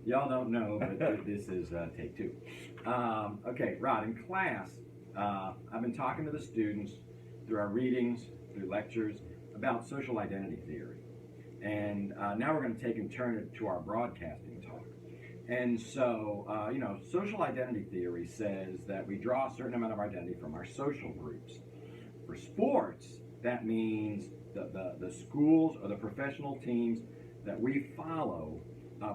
Y'all don't know, but this is take two. Okay, Rod, in class, I've been talking to the students through our readings, through lectures, about social identity theory. And now we're going to take and turn it to our broadcasting talk. And so, social identity theory says that we draw a certain amount of identity from our social groups. For sports, that means the schools or the professional teams that we follow,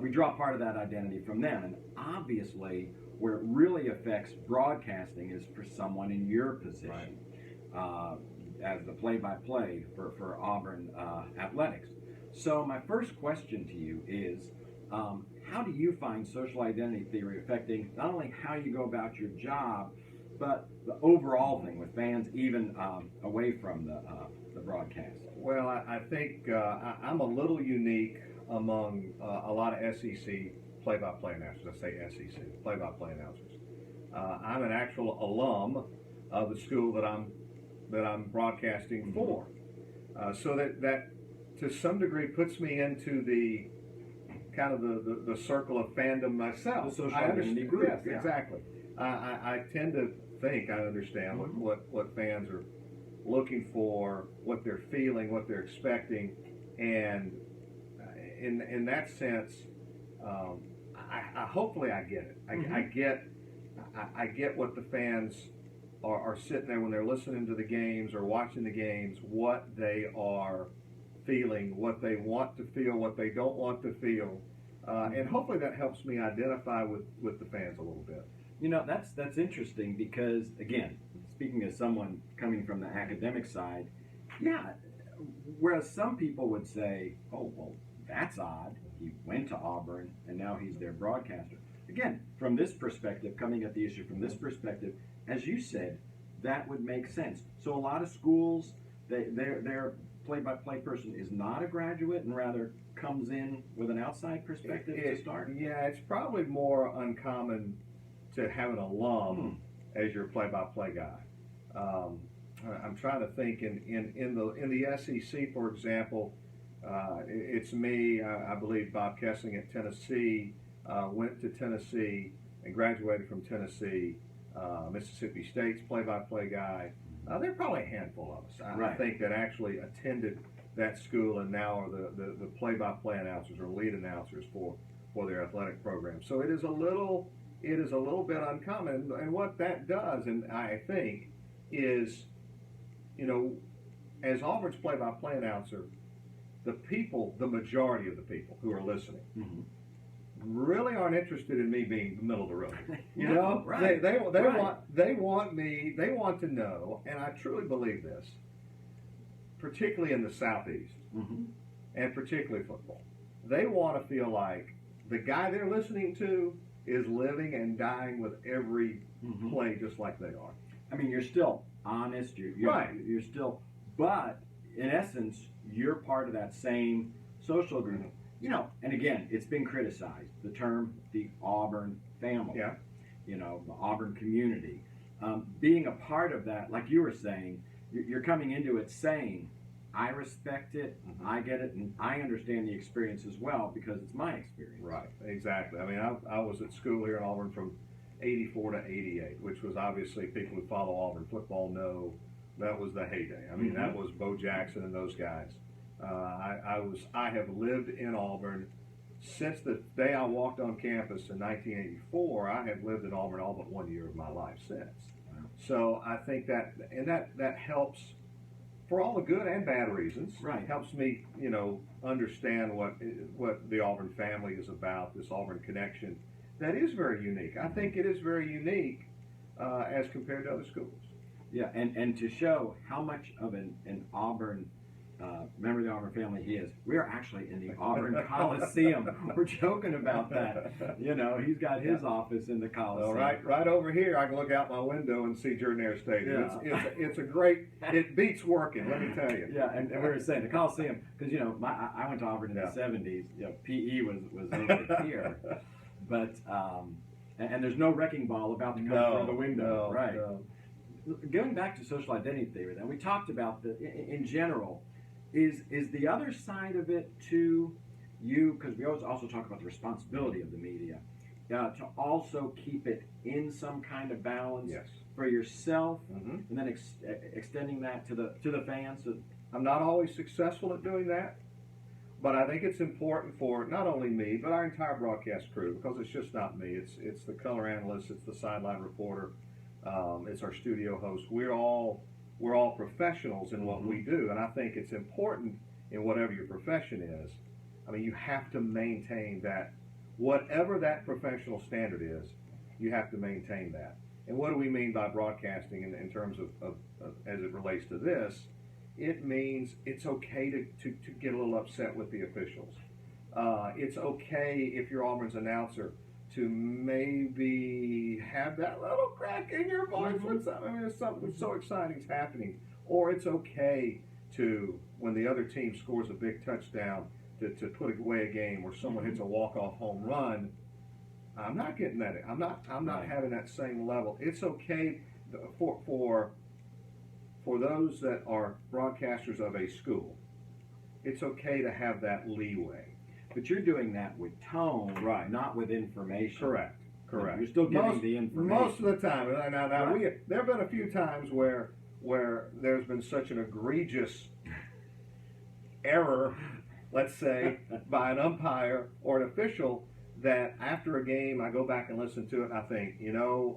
we draw part of that identity from them. And obviously, where it really affects broadcasting is for someone in your position, right, as the play-by-play for Auburn athletics. So my first question to you is, how do you find social identity theory affecting not only how you go about your job, but the overall thing with fans, even away from the broadcast? Well, I think I'm a little unique among a lot of SEC play-by-play announcers. I say SEC play-by-play announcers. I'm an actual alum of the school that I'm broadcasting for, so that to some degree puts me into the kind of the circle of fandom myself. The social identity group. Yes, yeah. Exactly. I tend to think I understand what fans are looking for, what they're feeling, what they're expecting, and in that sense, I hopefully I get it. I get what the fans are sitting there when they're listening to the games or watching the games, what they are feeling, what they want to feel, what they don't want to feel, and hopefully that helps me identify with the fans a little bit. That's interesting because, again, speaking as someone coming from the academic side, whereas some people would say, oh, well, that's odd. He went to Auburn and now he's their broadcaster. Again, from this perspective, coming at the issue from this perspective, as you said, that would make sense. So a lot of schools, their play-by-play person is not a graduate and rather comes in with an outside perspective to start? Yeah, it's probably more uncommon to have an alum as your play-by-play guy. I'm trying to think in the SEC, for example, it's me. I believe Bob Kessling at Tennessee went to Tennessee and graduated from Tennessee. Mississippi State's play-by-play guy. There are probably a handful of us, I think, that actually attended that school and now are the play-by-play announcers or lead announcers for their athletic program. So it is a little bit uncommon, and what that does, and I think, is, as Auburn's play-by-play announcer, the majority of the people who are listening, really aren't interested in me being the middle of the road. Right. They want to know, and I truly believe this, particularly in the Southeast, and particularly football. They want to feel like the guy they're listening to is living and dying with every play just like they are. I mean, you're still honest, you're still, but in essence, you're part of that same social group. And again, it's been criticized, the term the Auburn family, the Auburn community. Being a part of that, like you were saying, you're coming into it saying, I respect it, I get it, and I understand the experience as well because it's my experience. Right, exactly. I mean, I was at school here in Auburn from 84 to 88, which was obviously, people who follow Auburn football know that was the heyday. I mean, that was Bo Jackson and those guys. I have lived in Auburn since the day I walked on campus in 1984. I have lived in Auburn all but 1 year of my life since. Wow. So I think that helps for all the good and bad reasons. Right. Helps me, understand what the Auburn family is about, this Auburn connection. That is very unique. I think it is very unique as compared to other schools. Yeah, and to show how much of an Auburn member of the Auburn family he is, we are actually in the Auburn Coliseum. We're joking about that. He's got his office in the Coliseum. Well, right over here, I can look out my window and see Jordan Stadium. Yeah. It's a great. It beats working. Let me tell you. Yeah, and we were saying the Coliseum because I went to Auburn in the '70s. PE was over here, but and there's no wrecking ball about to come through the window. Right. No. Going back to social identity theory, then we talked about in general. Is the other side of it too because we always also talk about the responsibility of the media, to also keep it in some kind of balance Yes. for yourself, Mm-hmm. and then extending that to the fans. So, I'm not always successful at doing that, but I think it's important for not only me, but our entire broadcast crew, because it's just not me. It's the color analyst, it's the sideline reporter, it's our studio host. We're all professionals in what we do, and I think it's important in whatever your profession is. I mean, you have to maintain that, whatever that professional standard is, you have to maintain that. And what do we mean by broadcasting in terms of as it relates to this? It means it's okay to get a little upset with the officials. It's okay if you're Auburn's announcer to maybe have that little crack in your voice when something so exciting is happening. Or it's okay to, when the other team scores a big touchdown, to put away a game, or someone hits a walk-off home run. I'm not getting that. I'm not having that same level. It's okay for those that are broadcasters of a school. It's okay to have that leeway. but you're doing that with tone, Right. not with information. Correct. You're still giving the information. Most of the time. Now Right. there have been a few times where there's been such an egregious error, let's say, by an umpire or an official, that after a game I go back and listen to it and I think,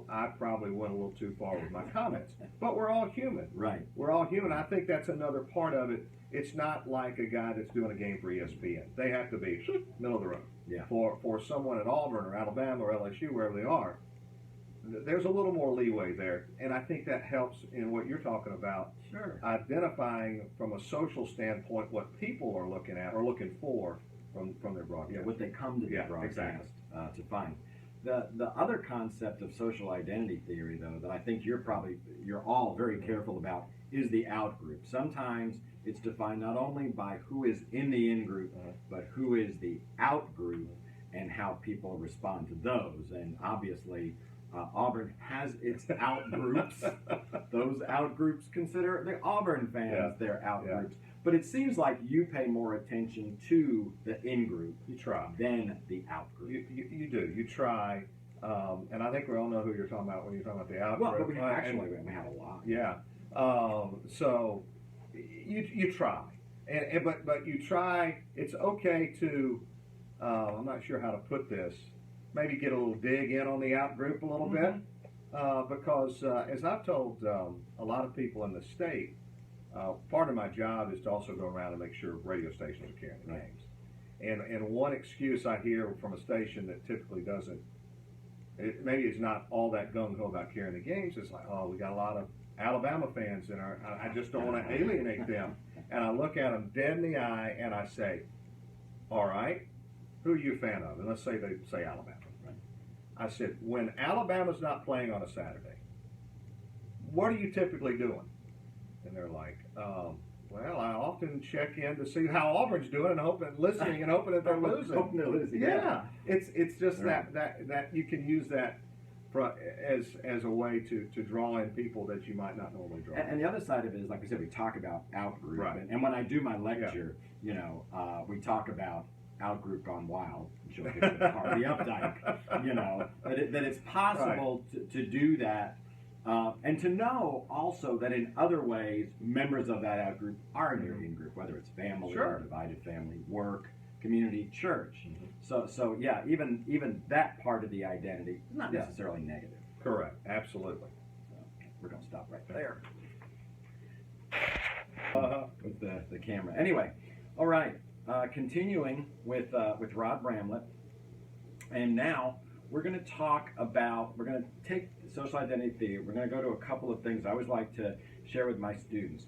I probably went a little too far with my comments. But we're all human. Right. We're all human. I think that's another part of it. It's not like a guy that's doing a game for ESPN. They have to be middle of the road. Yeah. For someone at Auburn or Alabama or LSU, wherever they are, there's a little more leeway there. And I think that helps in what you're talking about, Sure. identifying from a social standpoint what people are looking at or looking for from their broadcast. Yeah, what they come to the Yeah, broadcast exactly. to find. The other concept of social identity theory, though, that I think you're all very careful about, is the out group. Sometimes it's defined not only by who is in the in group, but who is the out group, and how people respond to those. And obviously, Auburn has its out groups. Those out groups consider the Auburn fans their out groups. But it seems like you pay more attention to the in group You try. than the out group. You do. You try. And I think we all know who you're talking about when you're talking about the out Well, group. but we have a lot. Yeah. So you try, but you try. It's okay to. I'm not sure how to put this. Maybe get a little dig in on the out group a little bit, because as I've told a lot of people in the state, part of my job is to also go around and make sure radio stations are carrying the games. And one excuse I hear from a station that typically doesn't, maybe it's not all that gung ho about carrying the games. It's like, oh, we got a lot of Alabama fans in our. I just don't want to alienate them. And I look at them dead in the eye and I say, all right, who are you a fan of? And let's say they say Alabama. I said, when Alabama's not playing on a Saturday, what are you typically doing? And they're like, well, I often check in to see how Auburn's doing and listening and hoping that they're losing. Hoping they're losing. Yeah, it's just that you can use that as a way to draw in people that you might not normally draw. And the other side of it is, like we said, we talk about out group. Right. And when I do my lecture, we talk about out group gone wild. She'll kick the car, the updike. That it's possible to do that. And to know also that in other ways, members of that out group are in your in group, whether it's family, Sure. divided family, work, community, church. So yeah, even that part of the identity is not necessarily negative. Correct, absolutely. So we're gonna stop right there with the camera. Anyway, all right. Continuing with Rob Bramblett, and now we're going to take social identity theory. We're going to go to a couple of things I always like to share with my students.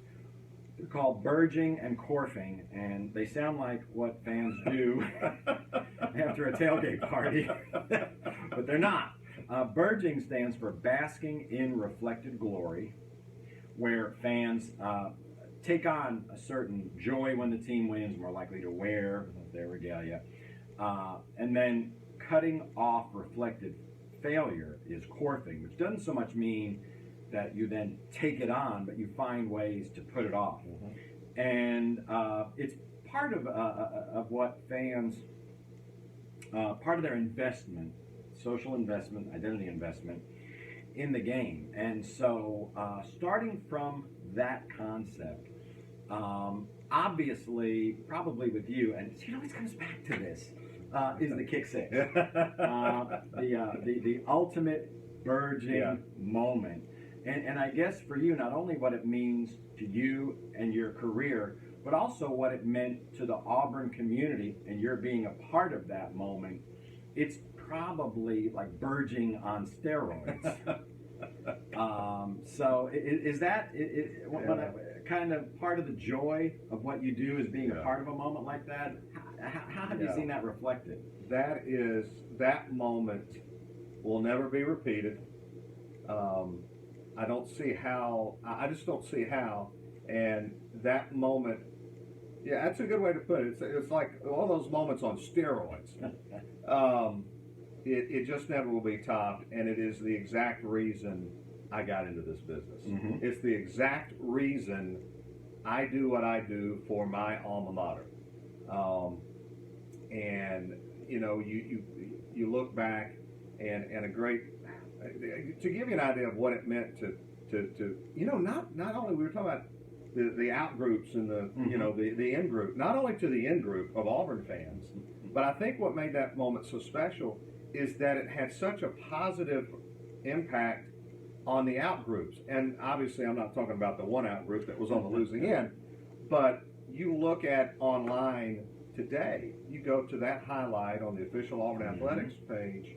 They're called BIRG-ing and CORF-ing, and they sound like what fans do after a tailgate party, but they're not. BIRG-ing stands for basking in reflected glory, where fans take on a certain joy when the team wins, more likely to wear their regalia, and then cutting off reflected failure is CORF-ing, which doesn't so much mean that you then take it on, but you find ways to put it off. And it's part of what fans, part of their investment, social investment, identity investment in the game. And so, starting from that concept, obviously, probably with you, and it always comes back to this, is the kick six, the ultimate BIRG-ing moment. And I guess for you, not only what it means to you and your career, but also what it meant to the Auburn community, and you're being a part of that moment. It's probably like BIRG-ing on steroids. So is that kind of part of the joy of what you do, is being a part of a moment like that? How have you seen that reflected? That moment will never be repeated. I don't see how. I just don't see how. And that moment, that's a good way to put it. It's like all those moments on steroids. It just never will be topped, and it is the exact reason I got into this business. Mm-hmm. It's the exact reason I do what I do for my alma mater. And you look back, and a great, to give you an idea of what it meant to not only we were talking about the out groups and the the in group, not only to the in group of Auburn fans, but I think what made that moment so special is that it had such a positive impact on the out groups. And obviously I'm not talking about the one out group that was on the losing end, but you look at online today, you go to that highlight on the official Auburn Athletics page,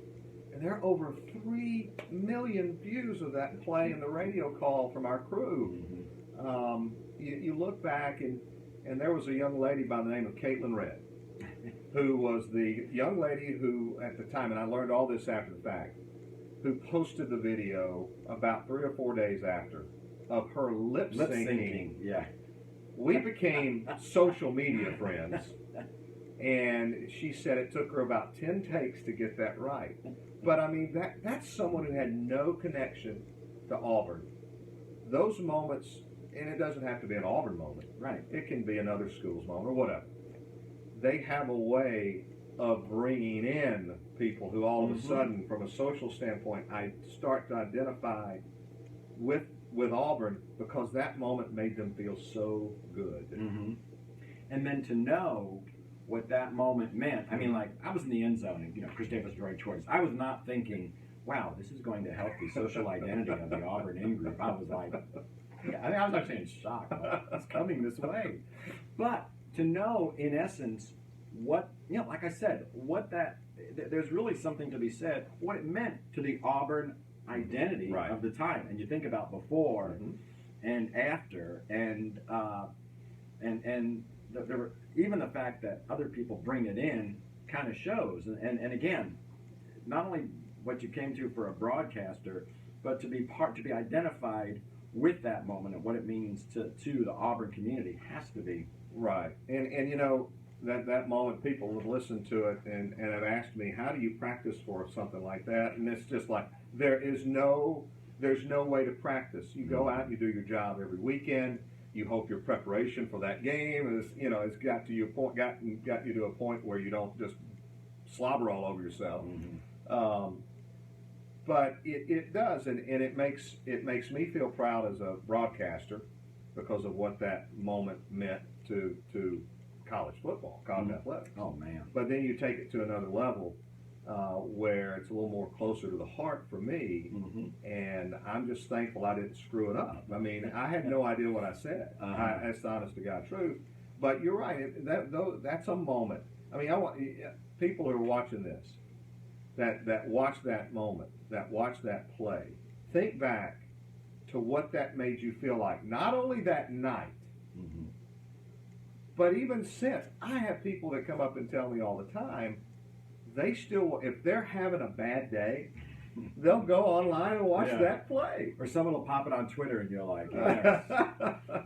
and there are over 3 million views of that play and the radio call from our crew. You look back, and there was a young lady by the name of Caitlin Red, who was the young lady who, at the time, and I learned all this after the fact, who posted the video about 3 or 4 days after of her lip syncing. Yeah. We became social media friends, and she said it took her about 10 takes to get that right. But I mean, that's someone who had no connection to Auburn. Those moments, and it doesn't have to be an Auburn moment. Right. It can be another school's moment or whatever. They have a way of bringing in people who all of a sudden, from a social standpoint, I start to identify with Auburn because that moment made them feel so good. And then to know what that moment meant. I mean, like, I was in the end zone, and Chris Davis drawing choice. I was not thinking, wow, this is going to help the social identity of the Auburn in group. I was like, I was actually in shock. Like, it's coming this way. But to know, in essence, what, like I said, there's really something to be said, what it meant to the Auburn identity of the time. And you think about before and after, and there were, even the fact that other people bring it in kind of shows. And again, not only what you came to for a broadcaster, but to be identified with that moment and what it means to the Auburn community has to be. Right. And that moment, people have listened to it and have asked me, how do you practice for something like that? And it's just like, there's no way to practice. You go out, you do your job every weekend. You hope your preparation for that game has got you to a point where you don't just slobber all over yourself. But it does, and it makes me feel proud as a broadcaster because of what that moment meant to college football, college athletics. Oh man! But then you take it to another level where it's a little more closer to the heart for me, and I'm just thankful I didn't screw it up. I mean, I had no idea what I said. That's the honest to God truth. But you're right. That's a moment. I mean, I want people who are watching this that watch that moment, that watch that play, think back to what that made you feel like. Not only that night, but even since. I have people that come up and tell me all the time, they still, if they're having a bad day, they'll go online and watch that play. Or someone will pop it on Twitter and you're like, yes.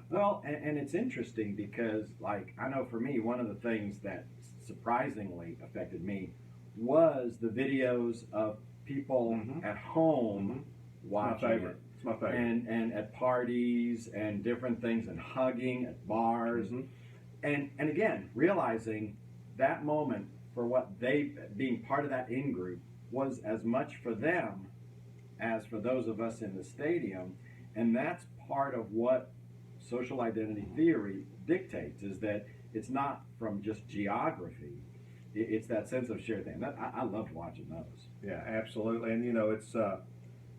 Well, and it's interesting because, like, I know for me, one of the things that surprisingly affected me was the videos of people at home watching it. It's my favorite. And at parties and different things and hugging at bars. And again, realizing that moment for what they, being part of that in-group, was as much for them as for those of us in the stadium. And that's part of what social identity theory dictates, is that it's not from just geography. It's that sense of shared thing. I loved watching those. Yeah, absolutely. And, it's, and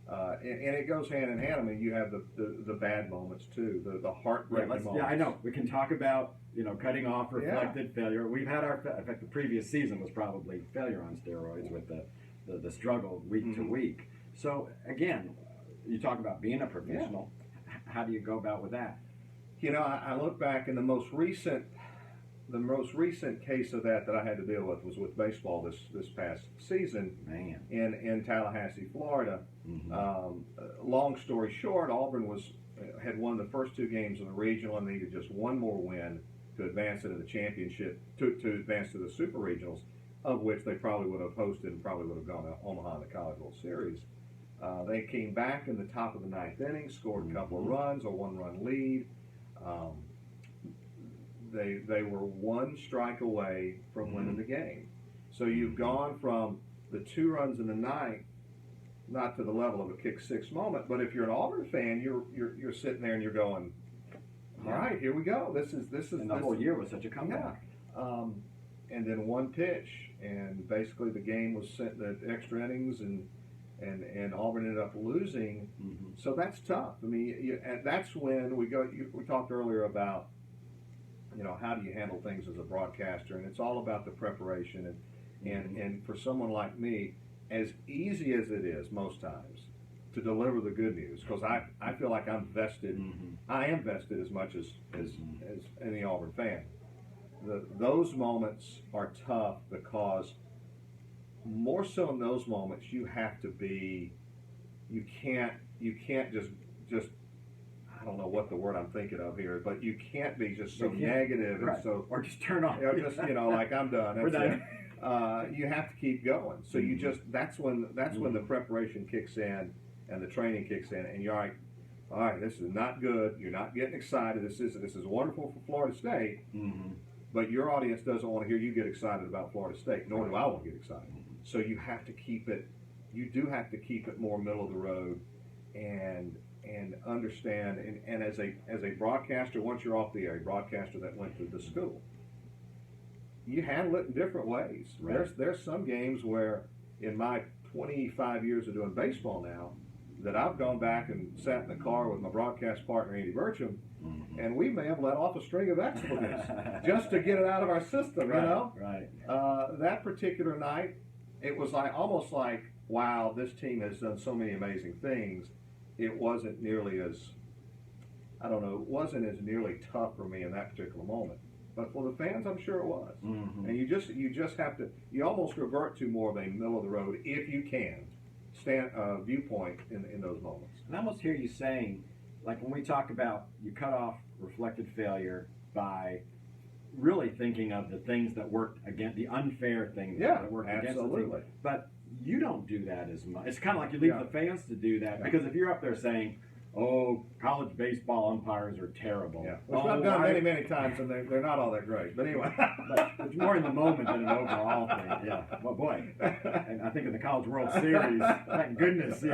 it goes hand in hand. I mean, you have the bad moments too, the heartbreaking moments. Yeah, I know. We can talk about, cutting off reflected failure. We've had in fact, the previous season was probably failure on steroids with the struggle week to week. So again, you talk about being a professional. How do you go about with that? I look back, and the most recent case of that I had to deal with was with baseball this past season. Man. In Tallahassee, Florida. Long story short, Auburn had won the first 2 games of the regional and needed just one more win to advance into the championship, to advance to the super regionals, of which they probably would have hosted and probably would have gone to Omaha in the College World Series. They came back in the top of the 9th inning, scored a couple of runs, a 1-run lead. They were 1 strike away from winning the game. So you've gone from the 2 runs in the 9th, not to the level of a kick 6 moment, but if you're an Auburn fan, you're sitting there and you're going, all right, here we go. This is and the whole year was such a comeback. Yeah. And then 1 pitch, and basically the game was sent to extra innings, and Auburn ended up losing. So that's tough. I mean, and that's when we talked earlier about, how do you handle things as a broadcaster, and it's all about the preparation. And for someone like me, as easy as it is most times to deliver the good news, because I feel like I'm vested. I am vested as much as any Auburn fan. Those moments are tough, because more so in those moments you have to be. You can't just. I don't know what the word I'm thinking of here, but you can't be just so negative and so, or just turn off. Just like I'm done. That's it. You have to keep going. So you just that's when the preparation kicks in and the training kicks in, and you're like, all right, this is not good. You're not getting excited. This is wonderful for Florida State, but your audience doesn't want to hear you get excited about Florida State, nor do I want to get excited. So you have to keep it. You do have to keep it more middle of the road, and understand. And as a broadcaster, once you're off the air, a broadcaster that went to the school, you handle it in different ways. Right. There's some games where, in my 25 years of doing baseball now, that I've gone back and sat in the car with my broadcast partner Andy Burcham, and we may have let off a string of expletives just to get it out of our system. Right. That particular night, it was almost like, wow, this team has done so many amazing things. It wasn't nearly as, it wasn't as nearly tough for me in that particular moment. But for the fans, I'm sure it was. And you just have to, you almost revert to more of a middle of the road, if you can, viewpoint in those moments. And I almost hear you saying, like when we talk about you cut off reflected failure by really thinking of the things that worked against, the unfair things that worked against the team. But you don't do that as much. It's kind of like you leave the fans to do that, because if you're up there saying, oh, college baseball umpires are terrible. Yeah. Which I've done many times, and they're not all that great. But anyway. But it's more in the moment than an overall thing. Yeah. Well, boy. And I think in the College World Series, thank goodness,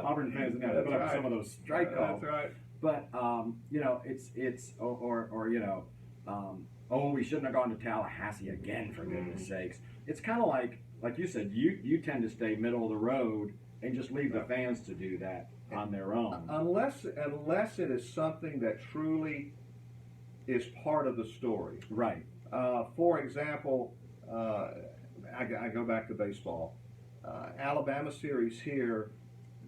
Auburn fans didn't have to put up some of those strike calls. That's right. But, we shouldn't have gone to Tallahassee again, for goodness sakes. It's kind of like you said, you tend to stay middle of the road and just leave the fans to do that on their own. Unless it is something that truly is part of the story. Right. For example, I go back to baseball. Alabama series here,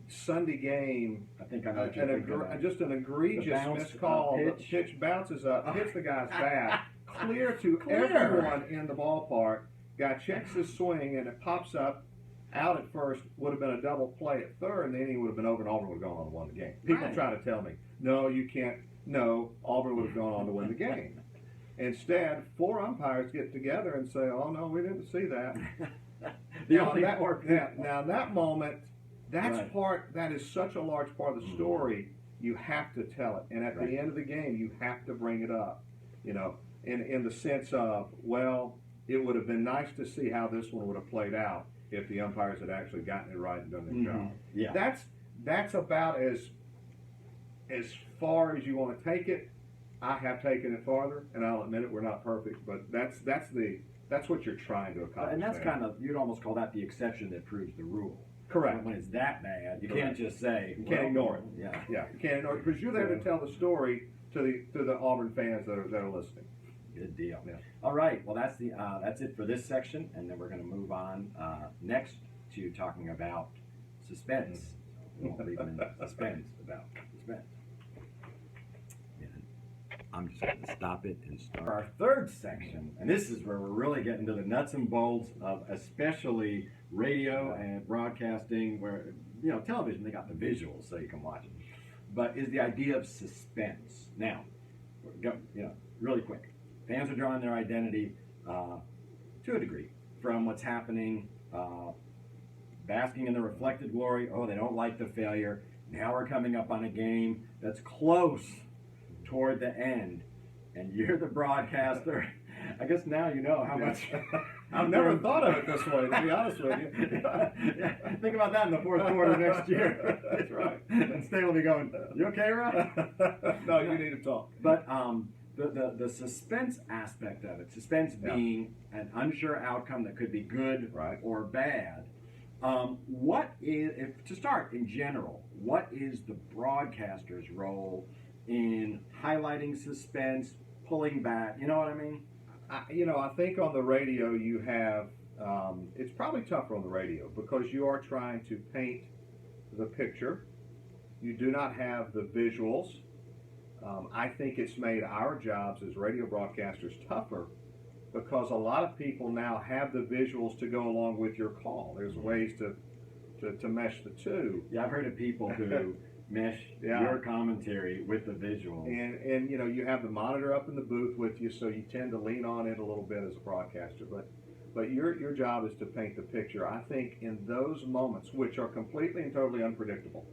Sunday game. I think I know what you're thinking about. Just an egregious missed call. The pitch bounces up, hits the guy's bat, clear to everyone in the ballpark. Guy checks his swing, and it pops up. Out at first, would have been a double play at third, and the inning would have been over, and Auburn would have gone on to win the game. People try to tell me, no, you can't. No, Auburn would have gone on to win the game. Instead, 4 umpires get together and say, oh, no, we didn't see that. Now, that moment, that is such a large part of the story, you have to tell it. And at the end of the game, you have to bring it up. in the sense of, well, it would have been nice to see how this one would have played out if the umpires had actually gotten it right and done their job. Yeah. That's about as far as you want to take it. I have taken it farther, and I'll admit it, we're not perfect, but that's what you're trying to accomplish. And that's kind of, you'd almost call that the exception that proves the rule. Correct. When it's that bad, you can't just say, you can't ignore it. Yeah. Yeah, you can't ignore it because you're there to tell the story to the Auburn fans that are listening. Good deal. Yeah. All right. Well, that's it for this section, and then we're going to move on next to talking about suspense. We won't leave them in suspense about suspense. And I'm just going to stop it and start our third section, and this is where we're really getting to the nuts and bolts of especially radio and broadcasting, where television, they got the visuals so you can watch it, but is the idea of suspense. Now, go really quick. Fans are drawing their identity to a degree from what's happening, basking in the reflected glory. Oh, they don't like the failure. Now we're coming up on a game that's close toward the end, and you're the broadcaster. I guess now you know how much. I've never thought of it this way, to be honest with you. Yeah, think about that in the fourth quarter next year. That's right. And Stan will be going, "You okay, Rob?" No, you need to talk. But the suspense aspect of it, suspense being an unsure outcome that could be good or bad. What is, to start in general, what is the broadcaster's role in highlighting suspense, pulling back? You know what I mean? I think on the radio you have, it's probably tougher on the radio because you are trying to paint the picture. You do not have the visuals. I think it's made our jobs as radio broadcasters tougher because a lot of people now have the visuals to go along with your call. There's ways to mesh the two. Yeah, I've heard of people who mesh your commentary with the visuals. And you have the monitor up in the booth with you, so you tend to lean on it a little bit as a broadcaster. But your job is to paint the picture. I think in those moments, which are completely and totally unpredictable,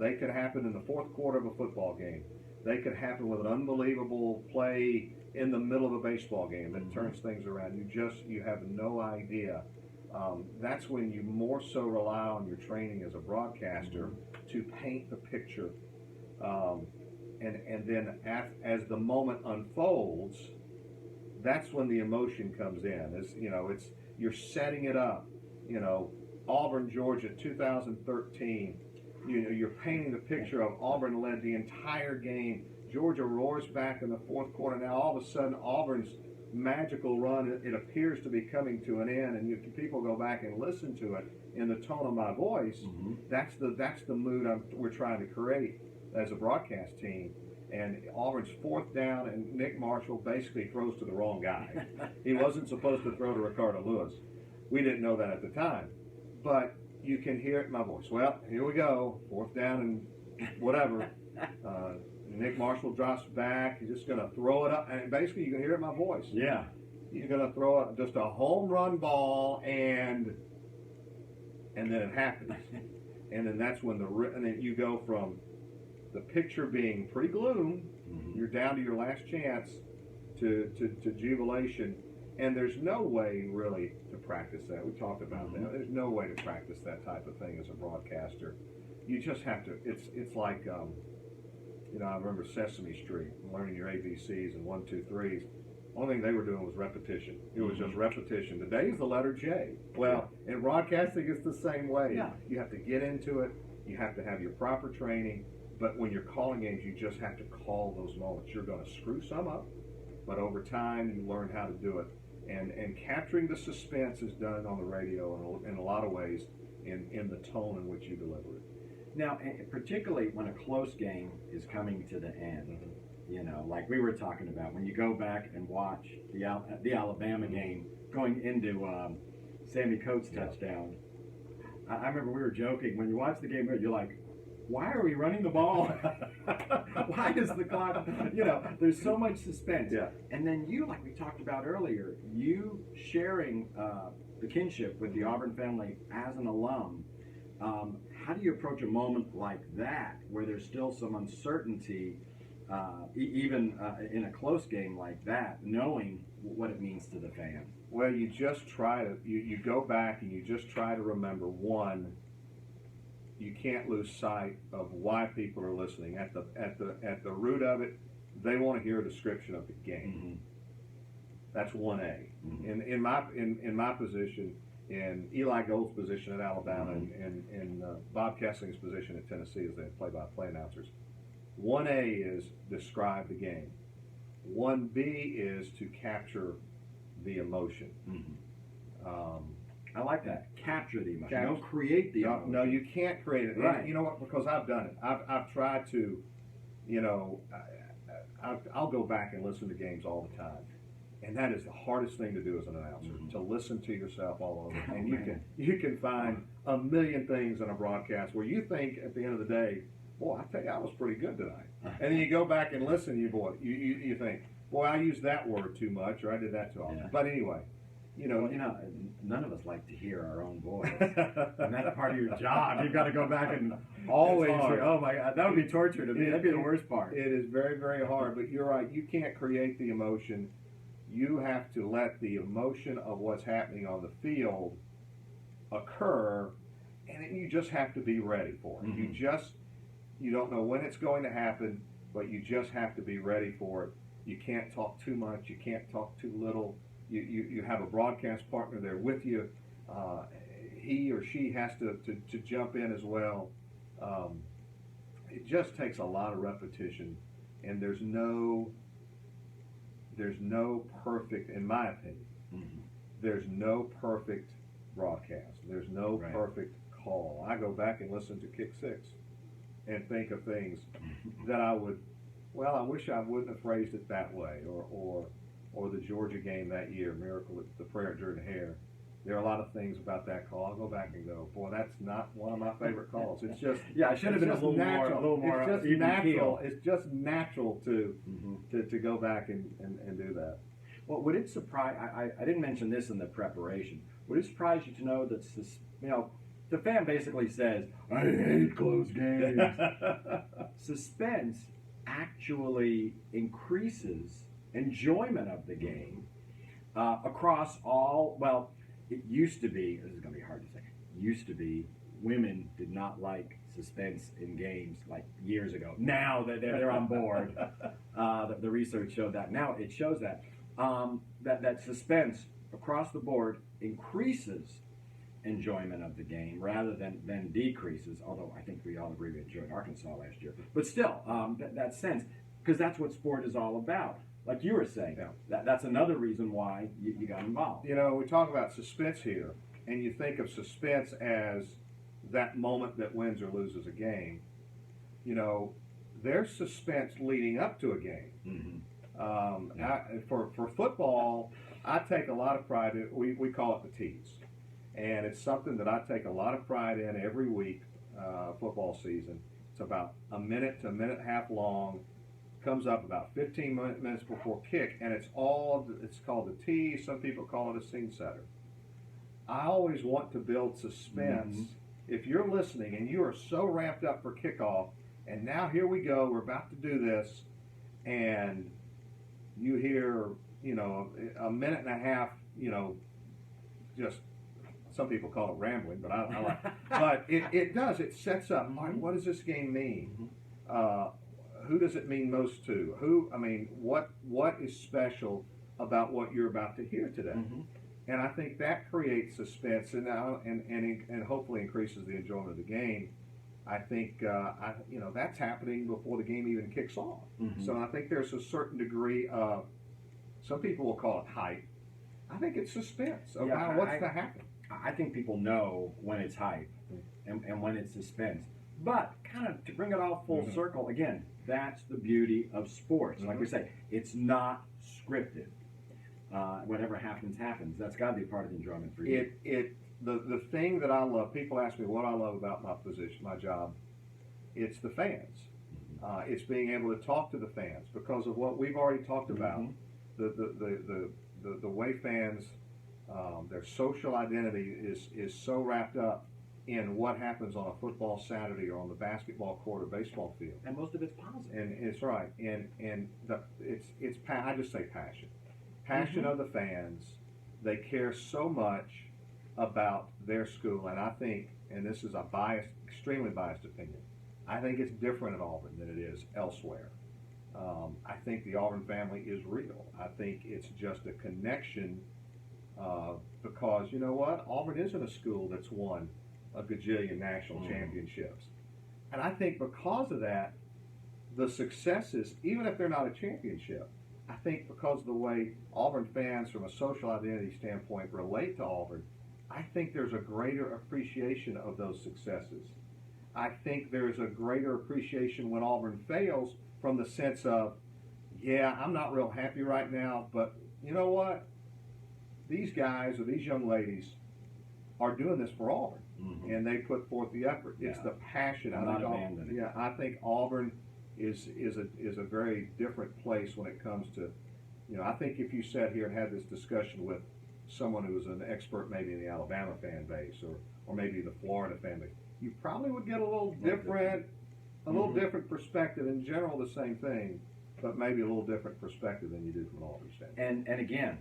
they could happen in the fourth quarter of a football game. They could happen with an unbelievable play in the middle of a baseball game that turns things around. You have no idea. That's when you more so rely on your training as a broadcaster to paint the picture. And then as the moment unfolds, that's when the emotion comes in. You're setting it up. Auburn, Georgia, 2013. You're painting the picture of Auburn led the entire game. Georgia roars back in the fourth quarter. Now all of a sudden Auburn's magical run, it appears to be coming to an end, and people go back and listen to it in the tone of my voice. That's the mood we're trying to create as a broadcast team. And Auburn's fourth down, and Nick Marshall basically throws to the wrong guy. He wasn't supposed to throw to Ricardo Lewis. We didn't know that at the time, but you can hear it in my voice. Well, here we go, fourth down and whatever. Nick Marshall drops back. He's just going to throw it up, and basically you can hear it in my voice. Yeah. You're going to throw it just a home run ball, and then it happens. And then that's when and then you go from the picture being pretty gloom, you're down to your last chance to jubilation. And there's no way really to practice that. We talked about that. There's no way to practice that type of thing as a broadcaster. You just have to. It's like I remember Sesame Street, learning your ABCs and 1, 2, 3s. Only thing they were doing was repetition. It was just repetition. Today's the letter J. Well, in broadcasting, it's the same way. Yeah. You have to get into it. You have to have your proper training. But when you're calling games, you just have to call those moments. You're going to screw some up, but over time, you learn how to do it. And capturing the suspense is done on the radio in a lot of ways in the tone in which you deliver it. Now, particularly when a close game is coming to the end, like we were talking about, when you go back and watch the Alabama game going into Sammy Coates' touchdown, I remember we were joking, when you watch the game, you're like, why are we running the ball? Why does the clock, there's so much suspense. Yeah. And then you, like we talked about earlier, you sharing the kinship with the Auburn family as an alum, how do you approach a moment like that where there's still some uncertainty even in a close game like that, knowing what it means to the fan. Well, you just try to you go back and you just try to remember, one, you can't lose sight of why people are listening. At the root of it, they want to hear a description of the game. Mm-hmm. That's 1A. Mm-hmm. In my position, in Eli Gold's position at Alabama, Mm-hmm. and in Bob Kessling's position at Tennessee as the play-by-play announcers, 1A is describe the game. 1B is to capture the emotion. Mm-hmm. I like that. Capture the emotion. Don't create the emotion. No, you can't create it. Right. And you know what? Because I've done it. I've tried to, you know, I'll go back and listen to games all the time. And that is the hardest thing to do as an announcer, Mm-hmm. to listen to yourself all over. And man. you can find a million things in a broadcast where you think at the end of the day, boy, I tell you, I was pretty good tonight. And then you go back and listen, you think, boy, I used that word too much, or I did that too often. Yeah. But anyway, Well, none of us like to hear our own voice, and that's part of your job. You've got to go back and always hear. Oh my God, that would be torture to me. That'd be the worst part. It is very, very hard. But you're right. You can't create the emotion. You have to let the emotion of what's happening on the field occur, and you just have to be ready for it. Mm-hmm. You don't know when it's going to happen, but you just have to be ready for it. You can't talk too much. You can't talk too little. You have a broadcast partner there with you. He or she has to jump in as well. It just takes a lot of repetition, and there's no perfect, in my opinion. Mm-hmm. There's no perfect broadcast. There's no Right. perfect call. I go back and listen to Kick Six and think of things that I wish I wouldn't have phrased it that way, or the Georgia game that year, Miracle at the Prayer at Jordan Hare. There are a lot of things about that call. I'll go back and go, boy, that's not one of my favorite calls. It's just Yeah, it should have been a little more. It's just even natural. keel. It's just natural to Mm-hmm. to go back and do that. Well, would it surprise? I didn't mention this in the preparation. Would it surprise you to know that the fan basically says, "I hate close games." Suspense actually increases enjoyment of the game across all. Well, it used to be. This is going to be hard to say. Used to be women did not like suspense in games like years ago. Now that they're on board, the research showed that. Now it shows that that suspense across the board increases enjoyment of the game rather than decreases. Although I think we all agree we enjoyed Arkansas last year, but still, that sense, because that's what sport is all about. Like you were saying, that's another reason why you got involved. You know, we talk about suspense here, and you think of suspense as that moment that wins or loses a game. You know, there's suspense leading up to a game. Mm-hmm. For football, I take a lot of pride in, we call it the tease. And it's something that I take a lot of pride in every week, football season. It's about a minute to a minute and a half long, comes up about 15 minutes before kick, and it's called the tease. Some people call it a scene setter. I always want to build suspense. Mm-hmm. If you're listening and you are so ramped up for kickoff, and now here we go, we're about to do this, and you hear, a minute and a half, just, some people call it rambling, but I like but it does. It sets up, what does this game mean? Who does it mean most to? What is special about what you're about to hear today? Mm-hmm. And I think that creates suspense and hopefully increases the enjoyment of the game. I think that's happening before the game even kicks off. Mm-hmm. So I think there's a certain degree of, some people will call it hype. I think it's suspense about what's to happen. I think people know when it's hype and when it's suspense. But kind of to bring it all full circle, again, that's the beauty of sports. Like we say, it's not scripted. Whatever happens, happens. That's got to be part of the enjoyment for you. The thing that I love, people ask me what I love about my position, my job, it's the fans. It's being able to talk to the fans because of what we've already talked about. The way fans, their social identity is so wrapped up in what happens on a football Saturday or on the basketball court or baseball field. And most of it's positive. And it's right. I just say passion of the fans. They care so much about their school, and I think, and this is a extremely biased opinion, I think it's different at Auburn than it is elsewhere. I think the Auburn family is real. I think it's just a connection because, you know what, Auburn isn't a school that's won a gajillion national championships. And I think because of that, the successes, even if they're not a championship, I think because of the way Auburn fans from a social identity standpoint relate to Auburn, I think there's a greater appreciation of those successes. I think there's a greater appreciation when Auburn fails from the sense of, yeah, I'm not real happy right now, but you know what? These guys or these young ladies are doing this for Auburn, and they put forth the effort. It's the passion. I think Auburn is a very different place when it comes to, I think if you sat here and had this discussion with someone who was an expert maybe in the Alabama fan base or maybe the Florida fan base, you probably would get a little different perspective. In general, the same thing, but maybe a little different perspective than you do from an Auburn standpoint. And again,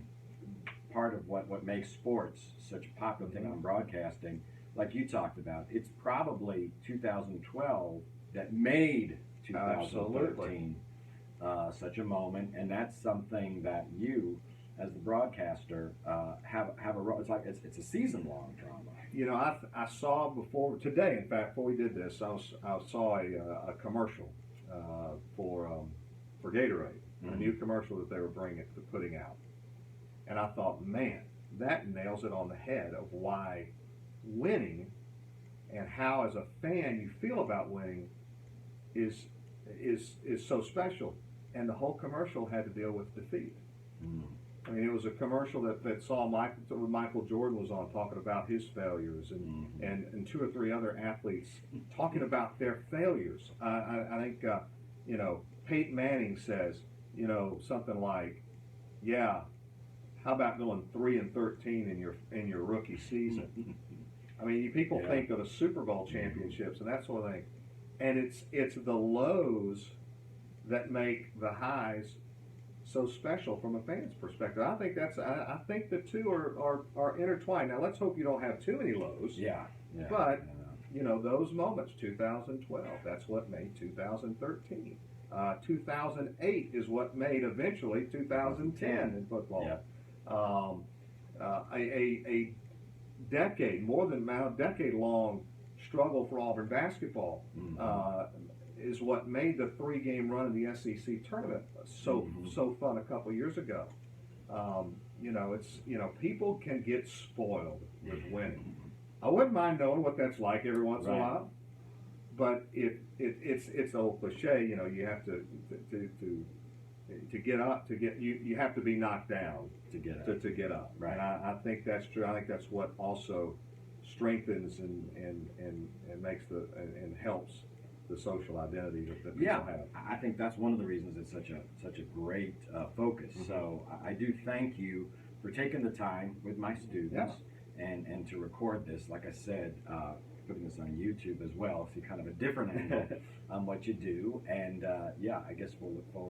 part of what makes sports such a popular thing on broadcasting, like you talked about, it's probably 2012 that made 2013 such a moment, and that's something that you, as the broadcaster, have a role. It's like it's a season-long drama. I saw before today. In fact, before we did this, I saw a commercial for Gatorade, a new commercial that they were putting out, and I thought, man, that nails it on the head of why winning and how, as a fan, you feel about winning is so special. And the whole commercial had to deal with defeat. I mean, it was a commercial that saw Michael Jordan was on talking about his failures, and two or three other athletes talking about their failures. I think Peyton Manning says something like, "Yeah, how about going 3-13 in your rookie season?" I mean, people think of the Super Bowl championships and that sort of thing, and it's the lows that make the highs so special from a fan's perspective. I think the two are intertwined. Now let's hope you don't have too many lows. But those moments, 2012, that's what made 2013. 2008 is what made eventually 2010 in football. A decade-long struggle for Auburn basketball is what made the 3-game run in the SEC tournament so fun a couple years ago. People can get spoiled with winning. I wouldn't mind knowing what that's like every once in a while, but it's an old cliche. You have to get up you have to be knocked down to get up. Right. And I think that's true. I think that's what also strengthens and makes and helps the social identity that people have. I think that's one of the reasons it's such a great focus. So I do thank you for taking the time with my students and to record this. Like I said, putting this on YouTube as well, see kind of a different angle on what you do. And I guess we'll look forward